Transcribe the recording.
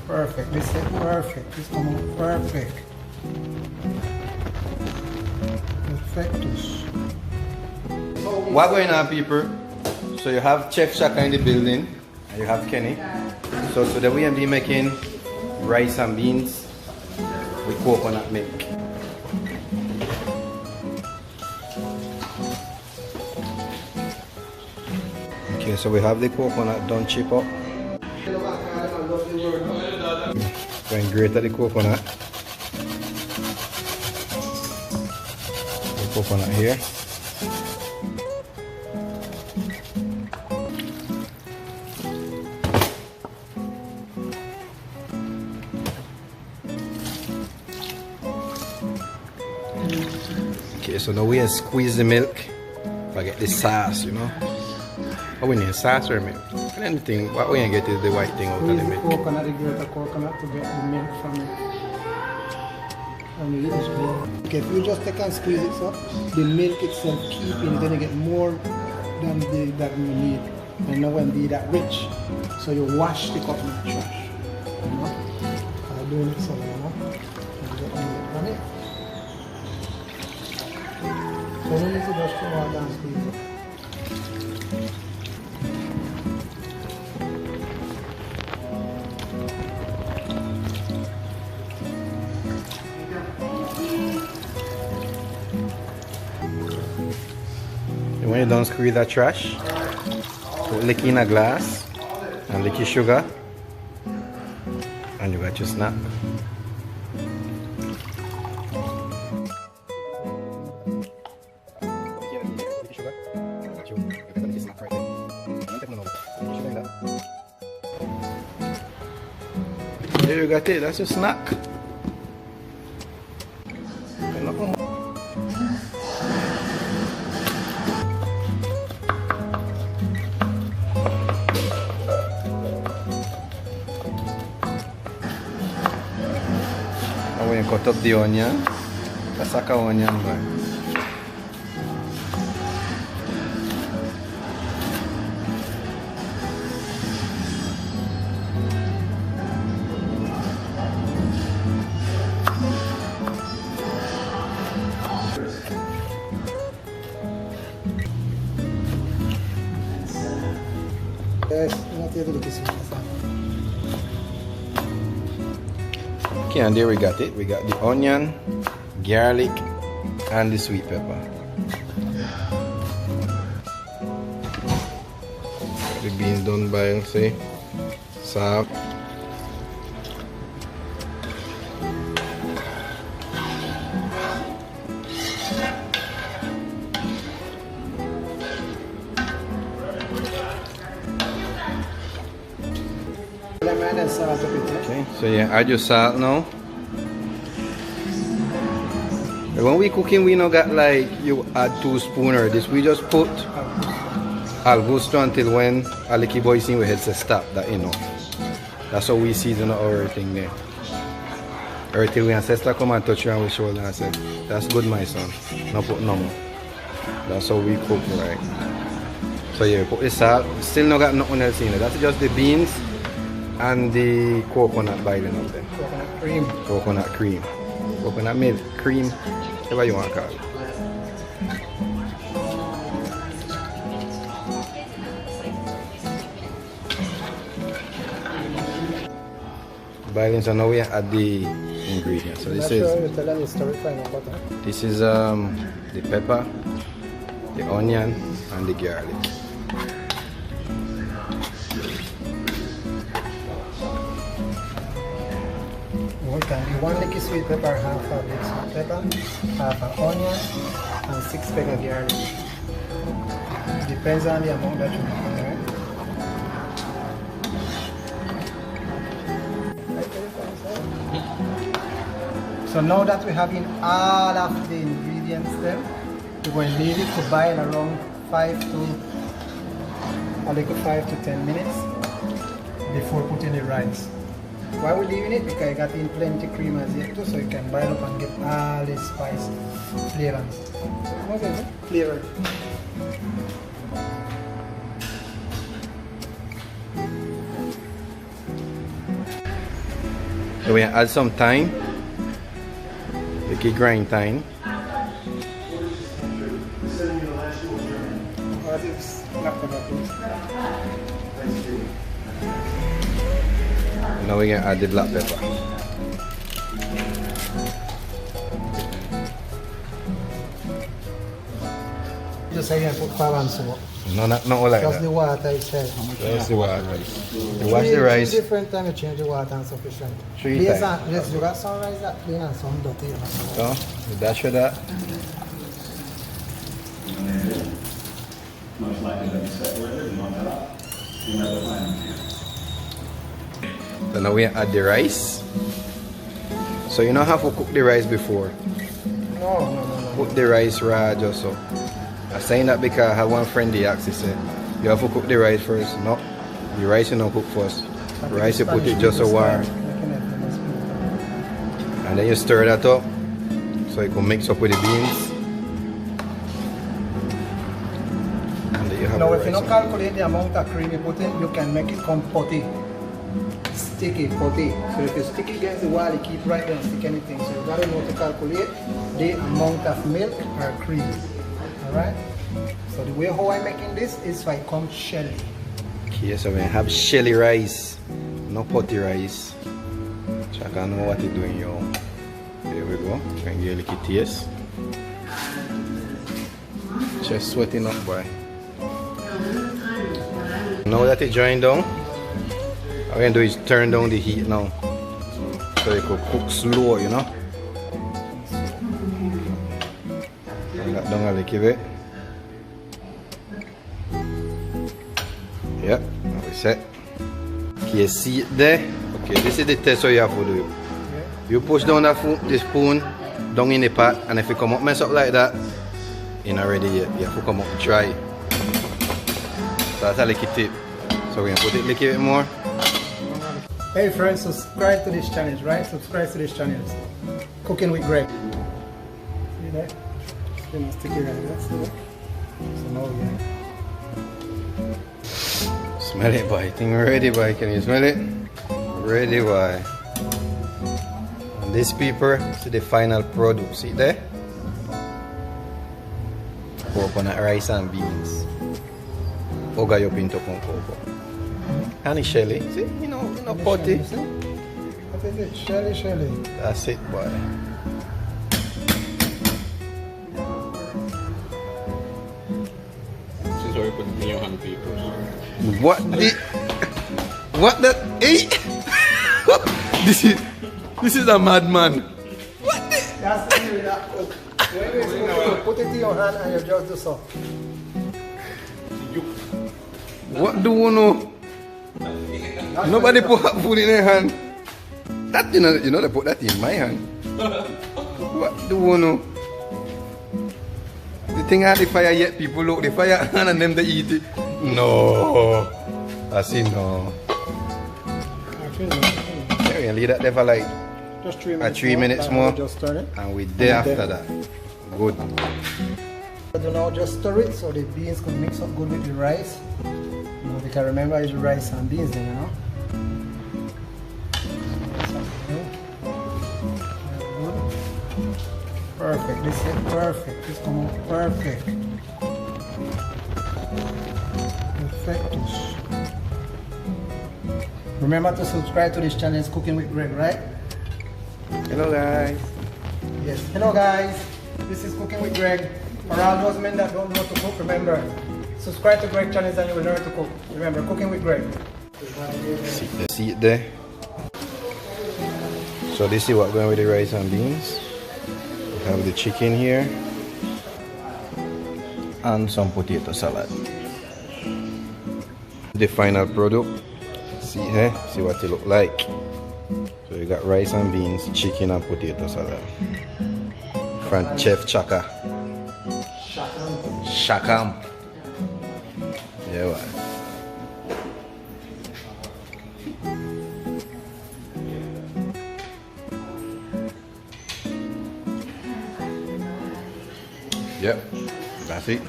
Perfect. This is perfect. This come out perfect. Perfectus. What going on, people? So you have Chef Shaka in the building, and you have Kenny. So today we will be making rice and beans with coconut milk. Okay, so we have the coconut done chip up. Going grate the coconut. The coconut here. Okay, so now we squeeze the milk to get the sauce, you know. What we need, sauce or milk? Anything, what we get is the white thing out of the milk. Coconut, the grated coconut to get the milk from it. Okay, if you just take and squeeze it up, the milk itself keeping is going to get more than that you need. And now when be that rich, so you wash the coconut trash. You know? I'm doing it so, you know. And get the milk from it. So you need to just come out and squeeze it. When you don't squeeze that trash, put lick in a glass and lick your sugar, and you got your snack. There you got it, that's your snack. When you cut up the onion, that's like an onion bar. Yes, not yet the kiss. Okay, and there we got it. We got the onion, garlic, and the sweet pepper. The beans done by, say, salt. Lemon and salt a bit. Okay, so yeah, add your salt now. When we cooking, we not got like you add 2 spoons or this. We just put al gusto until when a licky boy sing we head say stop. That you know. That's how we season our thing there. Or till we ancestor come and touch you on the shoulder and say, "That's good, my son. Not put no more." That's how we cook, right? So yeah, put the salt. Still not got nothing else in it. That's just the beans and the coconut boiling up there. Coconut cream. Coconut cream. Coconut milk, cream, whatever you want to call it. Boiling, so now we add the ingredients. So this is the pepper, the onion, and the garlic. We can do 1 licky sweet pepper, half a big sweet pepper, half an onion, and 6 pegs of garlic. Depends on the amount that you make, right? So now that we have in all of the ingredients there, we're going to leave it to boil around 5 to 10 minutes before putting the rice. Why we're leaving it? Because I got in plenty cream as yet too, so you can boil up and get all the spice flavors. What is it? Flavor. So we add some thyme. Make it grind thyme. Now we're gonna add the black pepper. Just say you put balance salt. No, not all like Just that. the water itself. Just the water. You wash the rice. 3 different times you change the water and sufficient. 3 Based times. on, yes, you got some rice that clean and some dirty. So, you dash of that. Most likely to be separated and not that. You never find. So now we add the rice. So you don't have to cook the rice before. No. Cook the rice raw just so. I'm saying that because I have one friend he asked, he said, you have to cook the rice first. No, the rice you don't cook first. The rice you put it just a while. And then you stir that up so it can mix up with the beans. And then you have Now the if you rice. don't calculate the amount of cream you put in, you can make it come potty. Sticky potty. So if you stick it against the wall, you keep right there and stick anything. So you gotta know to calculate the amount of milk or cream. Alright? So the way how I'm making this is so it comes shelly. Okay, so we have shelly rice, no potty rice. So I can know what you're doing, yo. There we go. You can get a little taste. Just sweating up, boy. Now that it's drying down, what we're going to do is turn down the heat now. So it could cook slow, you know. Turn that down a little bit. Yep, now we set. Okay, see it there. Okay, this is the test so you have to do. You push down the spoon down in the pot, and if it come up mess up like that, it's not ready yet. You have to come up dry. So that's a little tip. So we're gonna put it a little bit more. Hey friends, subscribe to this channel, right? Subscribe to this channel. Cooking with Greg. See that? Then stick it right there. See that? So now yeah. Smell it, boy. I think we're ready, boy. Can you smell it? Ready, boy. And this paper is the final product. See there? Coconut rice and beans. Gallo pinto con coco. Honey shelly. See? You know potty. What is it? Shelly. That's it, boy. This is where you put in your hand papers. What the? What the? Hey! This is a madman. What the? That's the way that cook. When you put it in your hand and you just do so. What do you know? Nobody put food in their hand. That you know they put that in my hand. What do you know? The thing had the fire yet people look the fire hand and them they eat it. No. I see no. Yeah, we can leave that there for like Just 3 minutes. 3 minutes more. Just stir it. And we there after that. Good. Do now just stir it so the beans could mix up good with the rice. You know, because remember it's rice and beans then, you know. Good. Perfect. This is perfect. This come out perfect. Perfectus. Remember to subscribe to this channel. It's Cooking with Greg, right? Hello guys. Yes. Hello guys. This is Cooking with Greg. For all those men that don't know how to cook, remember, subscribe to Greg channels and you will learn to cook. Remember, Cooking with Greg. See it there. So this is what going with the rice and beans. We have the chicken here and some potato salad. The final product. See here, see what it look like. So you got rice and beans, chicken and potato salad from Chef Chaka. Shakam. Yeah, what? Yep, that's it.